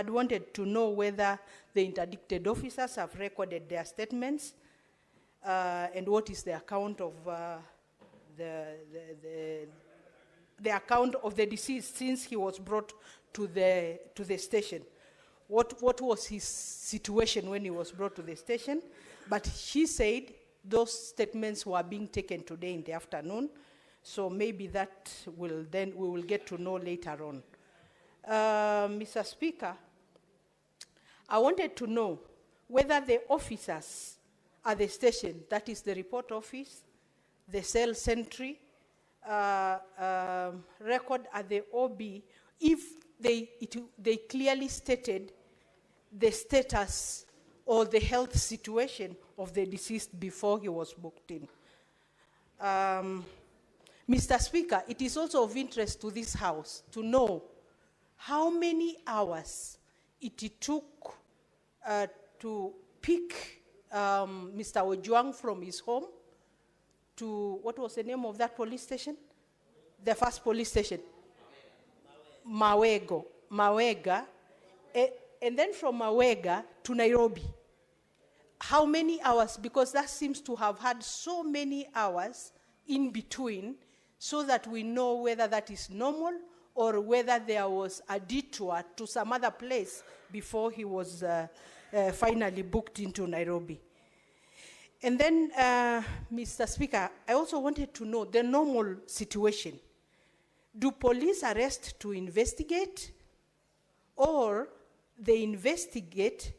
had wanted to know whether the interdicted officers have recorded their statements and what is the account of the account of the deceased since he was brought to the station. What was his situation when he was brought to the station? But he said those statements were being taken today in the afternoon, so maybe that we will get to know later on. Mr. Speaker, I wanted to know whether the officers at the station, that is the report office, the cell sentry, record at the OB, if they clearly stated the status or the health situation of the deceased before he was booked in. Mr. Speaker, it is also of interest to this House to know how many hours it took to pick Mr. Ojwang from his home to, what was the name of that police station? The first police station? Mawega. And then from Mawega to Nairobi. How many hours? Because that seems to have had so many hours in between, so that we know whether that is normal or whether there was a detour to some other place before he was finally booked into Nairobi. And then, Mr. Speaker, I also wanted to know the normal situation. Do police arrest to investigate, or they investigate,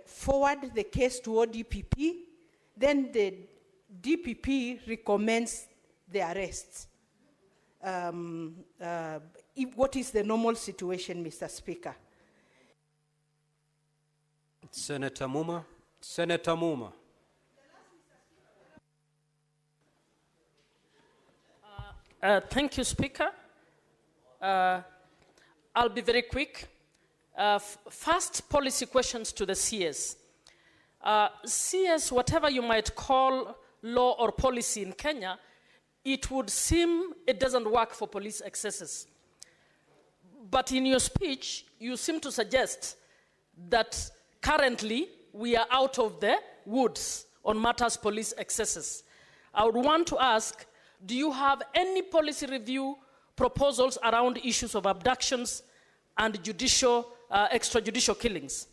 forward the case to ODPP, then the DPP recommends the arrests? What is the normal situation, Mr. Speaker? Senator Muma. Senator Muma. Thank you, Speaker. I'll be very quick. First, policy questions to the CS. CS, whatever you might call law or policy in Kenya, it would seem it doesn't work for police excesses. But in your speech, you seem to suggest that currently we are out of the woods on matters police excesses. I would want to ask, do you have any policy review proposals around issues of abductions and extrajudicial killings?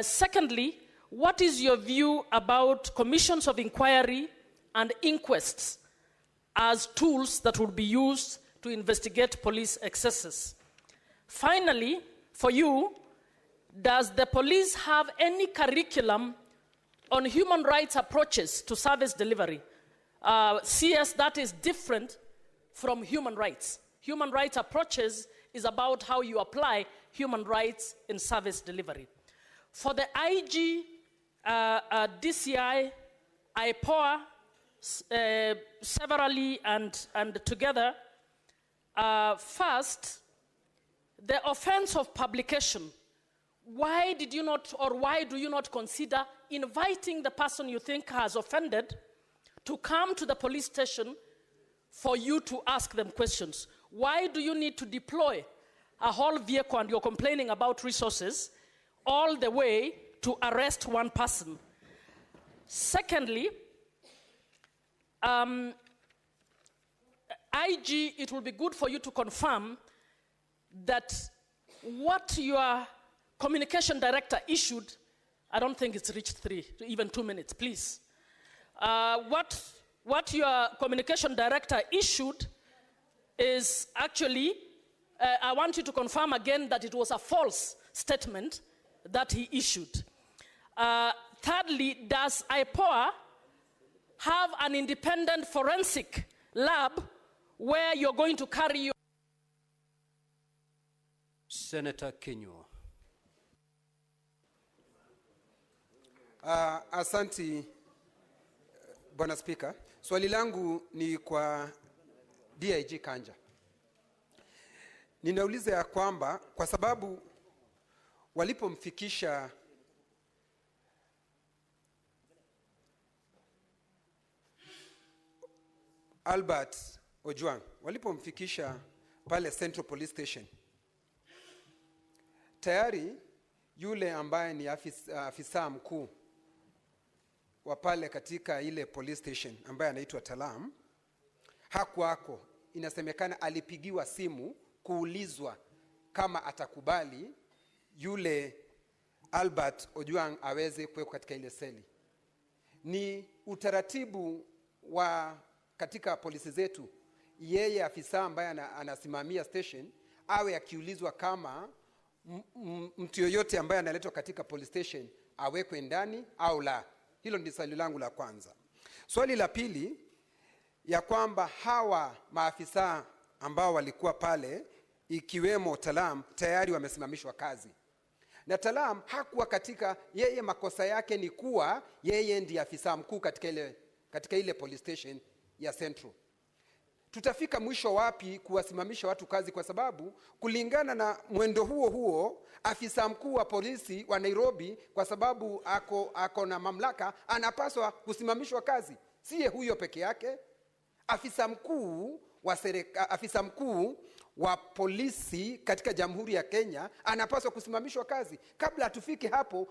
Secondly, what is your view about commissions of inquiry and inquests as tools that would be used to investigate police excesses? Finally, for you, does the police have any curriculum on human rights approaches to service delivery? CS, that is different from human rights. Human rights approaches is about how you apply human rights in service delivery. For the IG, DCI, IPOA, severally and together, first, the offense of publication. Why did you not, or why do you not consider inviting the person you think has offended to come to the police station for you to ask them questions? Why do you need to deploy a whole vehicle, and you're complaining about resources, all the way to arrest one person? Secondly, IG, it will be good for you to confirm that what your communication director issued, I don't think it's reached even 2 minutes, please. What your communication director issued is actually, I want you to confirm again that it was a false statement that he issued. Thirdly, does IPOA have an independent forensic lab where you're going to carry your... Senator Kinyua. Asanti, Bwana Speaker. Swali langu ni kwa DIG Kanja. Ninauliza ya kwamba kwa sababu walipomfikisha Albert Ojwang walipomfikisha pale Central Police Station, tayari yule ambaye ni afisa mkuu wa pale katika ile police station ambaye anaitwa Talam hakuwako. Inasemekana alipigiwa simu kuulizwa kama atakubali yule Albert Ojwang aweze kuwekwa katika ile seli. Ni utaratibu wa katika polisi zetu, yeye afisa ambaye anasimamia station awe akiulizwa kama mtu yoyote ambaye analetwa katika police station awekwe ndani au la. Hilo ndi swali langu la kwanza. Swali la pili, ya kwamba hawa maafisa ambao walikuwa pale ikiwemo Talam tayari wamesimamishwa kazi. Na Talam hakuwa katika, yeye makosa yake ni kuwa yeye ndiye afisa mkuu katika ile police station ya Central. Tutafika mwisho wapi kuwasimamisha watu kazi? Kwa sababu kulingana na mwendo huo afisa mkuu wa polisi wa Nairobi, kwa sababu ako na mamlaka, anapaswa kusimamishwa kazi. Siye huyo peke yake, afisa mkuu wa polisi katika Jamhuri ya Kenya anapaswa kusimamishwa kazi. Kabla tufike hapo,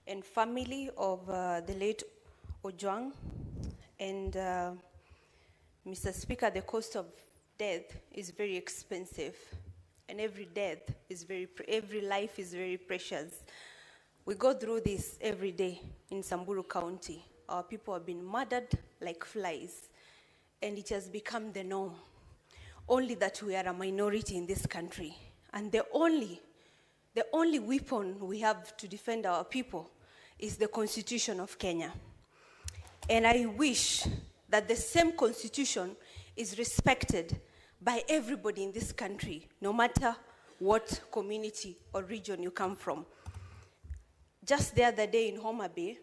and family of the late Ojwang. And Mr. Speaker, the cost of death is very expensive, and every life is very precious. We go through this every day in Samburu County. Our people have been murdered like flies, and it has become the norm. Only that we are a minority in this country, and the only weapon we have to defend our people is the Constitution of Kenya. And I wish that the same Constitution is respected by everybody in this country, no matter what community or region you come from. Just the other day in Homa Bay,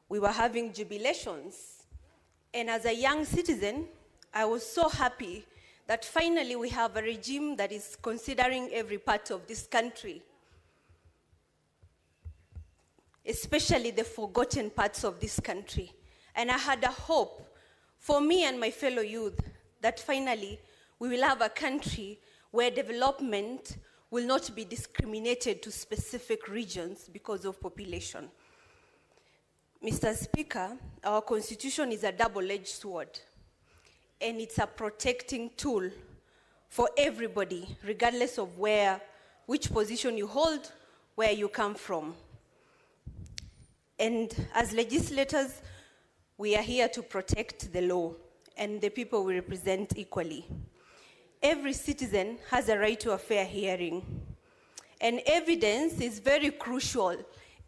we were having jubilations. And as a young citizen, I was so happy that finally we have a regime that is considering every part of this country, especially the forgotten parts of this country. And I had a hope for me and my fellow youth that finally we will have a country where development will not be discriminated to specific regions because of population. Mr. Speaker, our Constitution is a double-edged sword, and it's a protecting tool for everybody, regardless of which position you hold, where you come from. And as legislators, we are here to protect the law and the people we represent equally. Every citizen has a right to a fair hearing, and evidence is very crucial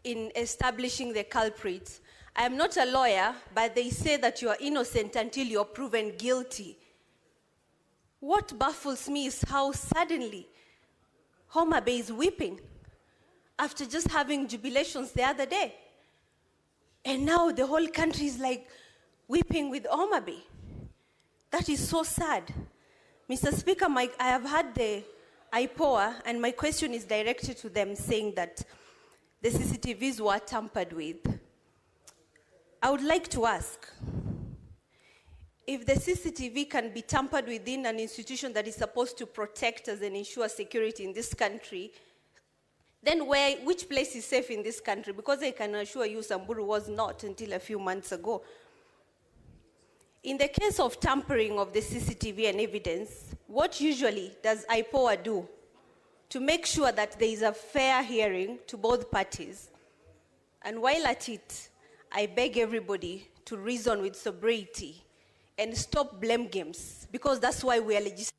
in establishing the culprits. I'm not a lawyer, but they say that you are innocent until you're proven guilty. What baffles me is how suddenly Homa Bay is weeping after just having jubilations the other day. And now the whole country is like weeping with Homa Bay. That is so sad. Mr. Speaker, I have had the IPOA, and my question is directed to them, saying that the CCTVs were tampered with. I would like to ask, if the CCTV can be tampered within an institution that is supposed to protect us and ensure security in this country, then which place is safe in this country? Because I can assure you Samburu was not until a few months ago. In the case of tampering of the CCTV and evidence, what usually does IPOA do to make sure that there is a fair hearing to both parties? And while at it, I beg everybody to reason with sobriety and stop blame games, because that's why we are legislating.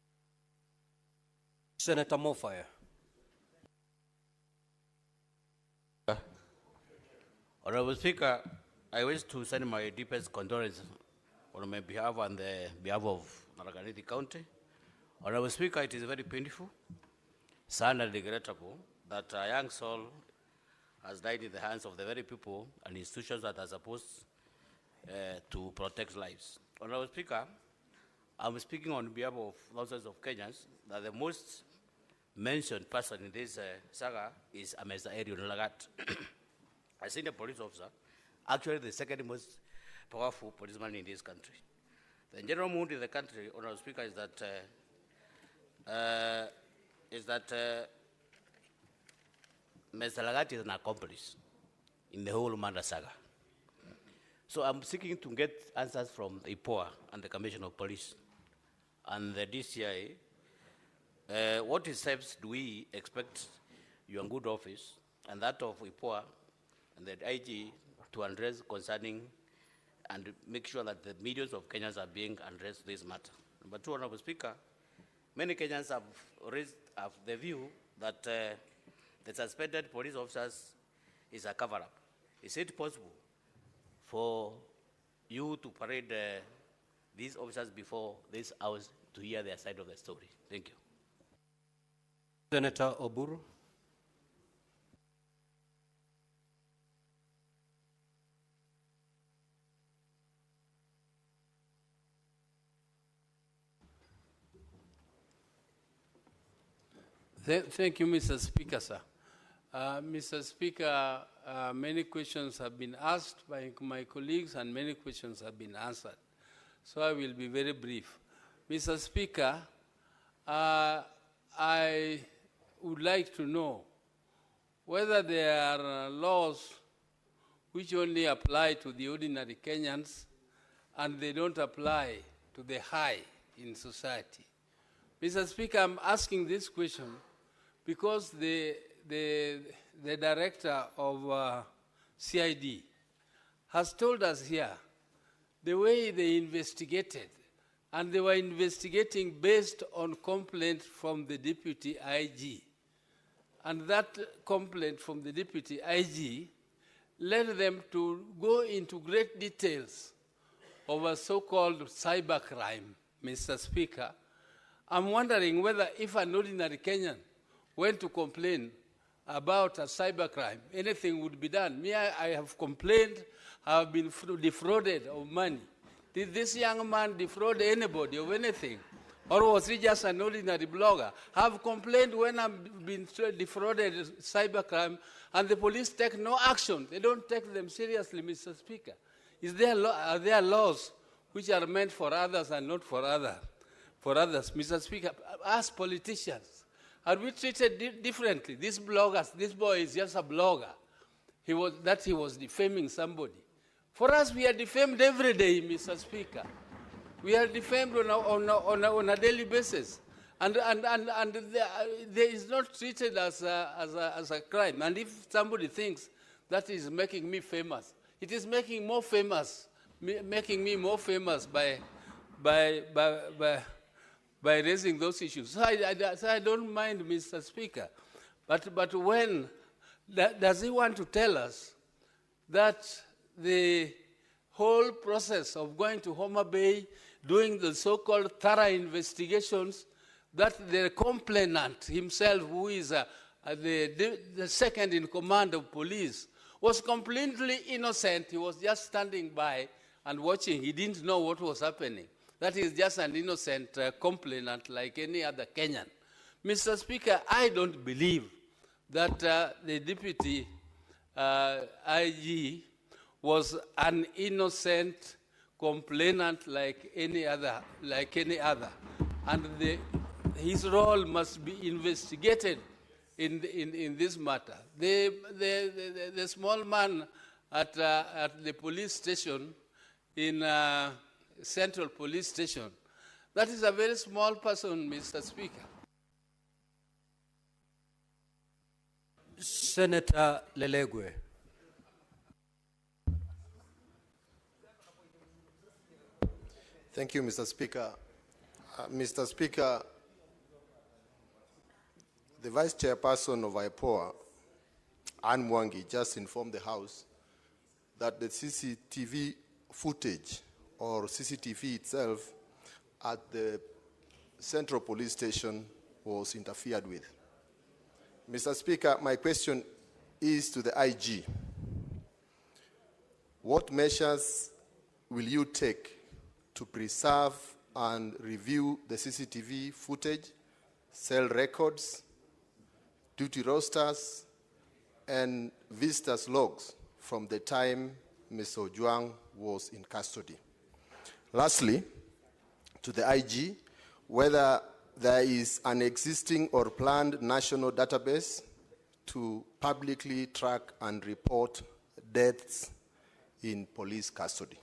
Senator Mofire. Honorable Speaker, I wish to send my deepest condolences on my behalf and the behalf of Hurriedly County. Honorable Speaker, it is very painful, sad and regrettable that a young soul has died in the hands of the very people and institutions that are supposed to protect lives. Honorable Speaker, I'm speaking on behalf of thousands of Kenyans that the most mentioned person in this saga is Mr. Ariel Lagat. I think the police officer, actually the second most powerful policeman in this country. The general mood in the country, Honorable Speaker, is that Mr. Lagat is an accomplice in the whole Manda saga. So I'm seeking to get answers from the IPOA and the Commission of Police and the DCI. What steps do we expect your good office and that of IPOA and the IG to address concerning and make sure that the millions of Kenyans are being addressed this matter? Number two, Honorable Speaker, many Kenyans have raised the view that the suspended police officers is a cover-up. Is it possible for you to parade these officers before this house to hear their side of the story? Thank you. Senator Oburu. Thank you, Mr. Speaker, sir. Mr. Speaker, many questions have been asked by my colleagues and many questions have been answered. So I will be very brief. Mr. Speaker, I would like to know whether there are laws which only apply to the ordinary Kenyans and they don't apply to the high in society. Mr. Speaker, I'm asking this question because the director of CID has told us here the way they investigated, and they were investigating based on complaint from the deputy IG. And that complaint from the deputy IG led them to go into great details of a so-called cybercrime, Mr. Speaker. I'm wondering whether if an ordinary Kenyan went to complain about a cybercrime, anything would be done. Me, I have complained, I have been defrauded of money. Did this young man defraud anybody of anything? Or was he just an ordinary blogger? I have complained when I've been defrauded cybercrime and the police take no action. They don't take them seriously, Mr. Speaker. Are there laws which are meant for others and not for others? Mr. Speaker, as politicians, are we treated differently? These bloggers, this boy is just a blogger. He was defaming somebody. For us, we are defamed every day, Mr. Speaker. We are defamed on a daily basis. And there is not treated as a crime. And if somebody thinks that is making me famous, it is making me more famous by raising those issues. So I don't mind, Mr. Speaker. But when does he want to tell us that the whole process of going to Homa Bay, doing the so-called thorough investigations, that the complainant himself, who is the second in command of police, was completely innocent? He was just standing by and watching. He didn't know what was happening. That is just an innocent complainant like any other Kenyan. Mr. Speaker, I don't believe that the deputy IG was an innocent complainant like any other. And his role must be investigated in this matter. The small man at the police station, in Central Police Station, that is a very small person, Mr. Speaker. Senator Lelegwe. Thank you, Mr. Speaker. Mr. Speaker, the Vice Chairperson of IPOA, Anne Mwangi, just informed the House that the CCTV footage or CCTV itself at the Central Police Station was interfered with. Mr. Speaker, my question is to the IG. What measures will you take to preserve and review the CCTV footage, cell records, duty rosters, and visitors logs from the time Ms. Ojwang was in custody. Lastly, to the IG, whether there is an existing or planned national database to publicly track and report deaths in police custody.